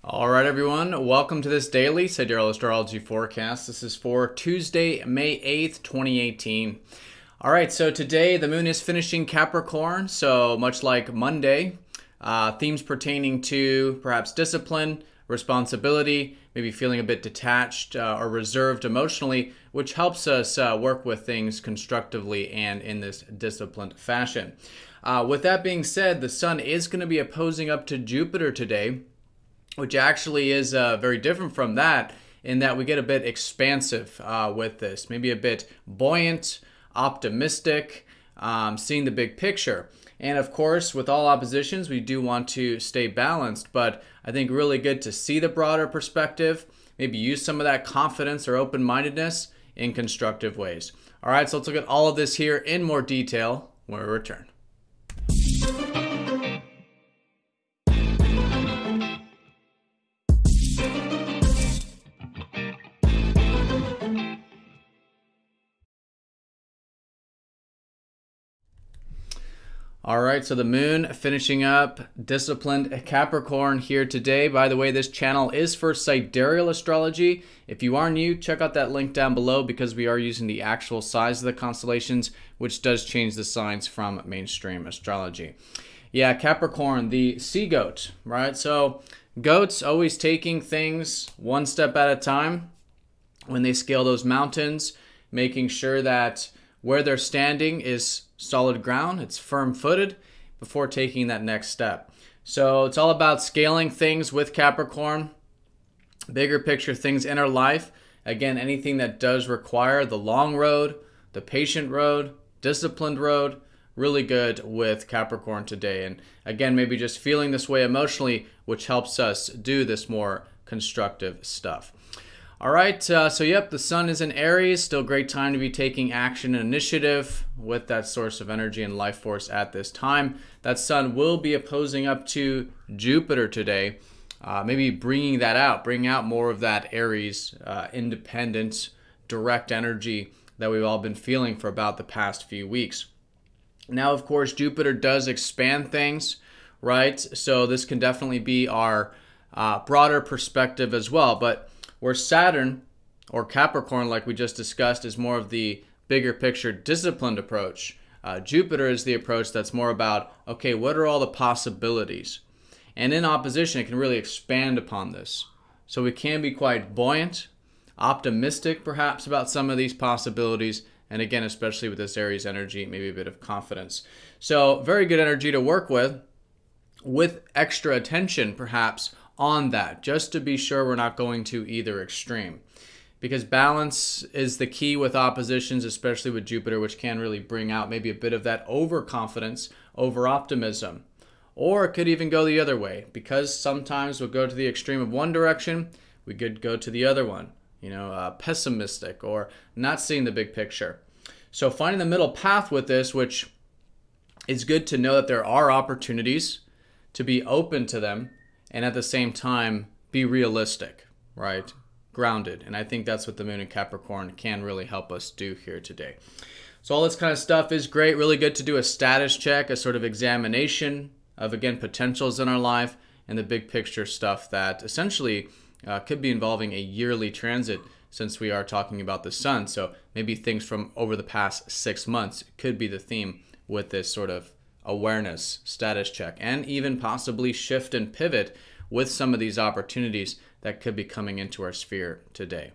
All right, everyone. Welcome to this daily Sidereal Astrology forecast. This is for Tuesday, May 8th, 2018. All right, so today the moon is finishing Capricorn, so much like Monday, themes pertaining to perhaps discipline, responsibility, maybe feeling a bit detached or reserved emotionally, which helps us work with things constructively and in this disciplined fashion. With that being said, the sun is going to be opposing up to Jupiter today, which actually is very different from that in that we get a bit expansive with this, maybe a bit buoyant, optimistic, seeing the big picture. And of course, with all oppositions, we do want to stay balanced, but I think really good to see the broader perspective, maybe use some of that confidence or open-mindedness in constructive ways. All right, so let's look at all of this here in more detail when we return. All right, so the moon finishing up disciplined Capricorn here today. By the way, this channel is for Sidereal Astrology. If you are new, check out that link down below because we are using the actual size of the constellations, which does change the signs from mainstream astrology. Yeah, Capricorn, the sea goat, right? So goats always taking things one step at a time when they scale those mountains, making sure that where they're standing is solid ground, it's firm-footed before taking that next step. So it's all about scaling things with Capricorn, bigger picture things in our life. Again, anything that does require the long road, the patient road, disciplined road, really good with Capricorn today. And again, maybe just feeling this way emotionally, which helps us do this more constructive stuff. All right, so yep, the sun is in Aries. Still great time to be taking action and initiative with that source of energy and life force at this time. That sun will be opposing up to Jupiter today, maybe bringing out more of that Aries independent, direct energy that we've all been feeling for about the past few weeks. Now, of course, Jupiter does expand things, right? So this can definitely be our broader perspective as well, but where Saturn, or Capricorn, like we just discussed, is more of the bigger picture disciplined approach. Jupiter is the approach that's more about, okay, what are all the possibilities? And in opposition, it can really expand upon this. So we can be quite buoyant, optimistic perhaps about some of these possibilities, and again, especially with this Aries energy, maybe a bit of confidence. So very good energy to work with extra attention perhaps on that, just to be sure we're not going to either extreme. Because balance is the key with oppositions, especially with Jupiter, which can really bring out maybe a bit of that overconfidence, over-optimism. Or it could even go the other way, because sometimes we'll go to the extreme of one direction, we could go to the other one, pessimistic or not seeing the big picture. So finding the middle path with this, which is good to know that there are opportunities to be open to them, and at the same time, be realistic, right? Grounded. And I think that's what the moon in Capricorn can really help us do here today. So all this kind of stuff is great. Really good to do a status check, a sort of examination of, again, potentials in our life and the big picture stuff that essentially could be involving a yearly transit since we are talking about the sun. So maybe things from over the past 6 months could be the theme with this sort of awareness, status check, and even possibly shift and pivot with some of these opportunities that could be coming into our sphere today.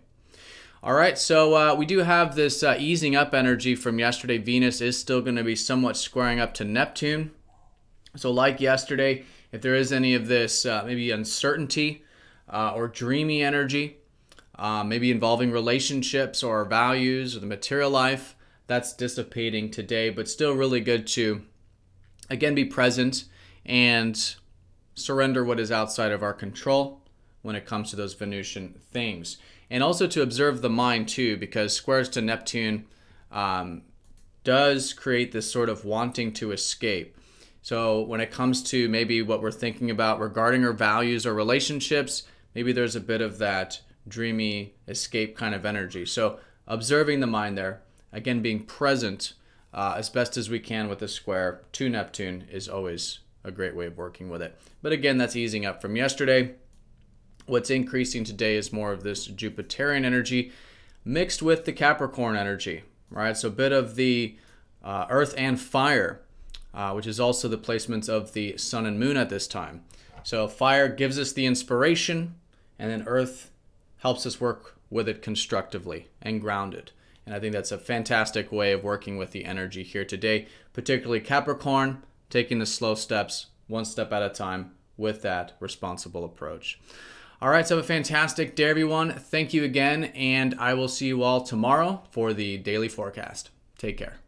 All right, so we do have this easing up energy from yesterday. Venus is still going to be somewhat squaring up to Neptune. So like yesterday, if there is any of this maybe uncertainty or dreamy energy, maybe involving relationships or values or the material life, that's dissipating today, but still really good to again, be present and surrender what is outside of our control when it comes to those Venusian things. And also to observe the mind too, because squares to Neptune does create this sort of wanting to escape. So when it comes to maybe what we're thinking about regarding our values or relationships, maybe there's a bit of that dreamy escape kind of energy. So observing the mind there, again, being present as best as we can with the square to Neptune is always a great way of working with it. But again, that's easing up from yesterday. What's increasing today is more of this Jupiterian energy mixed with the Capricorn energy, right? So a bit of the earth and fire, which is also the placements of the sun and moon at this time. So fire gives us the inspiration, and then earth helps us work with it constructively and grounded. And I think that's a fantastic way of working with the energy here today, particularly Capricorn, taking the slow steps, one step at a time with that responsible approach. All right, so have a fantastic day, everyone. Thank you again, and I will see you all tomorrow for the daily forecast. Take care.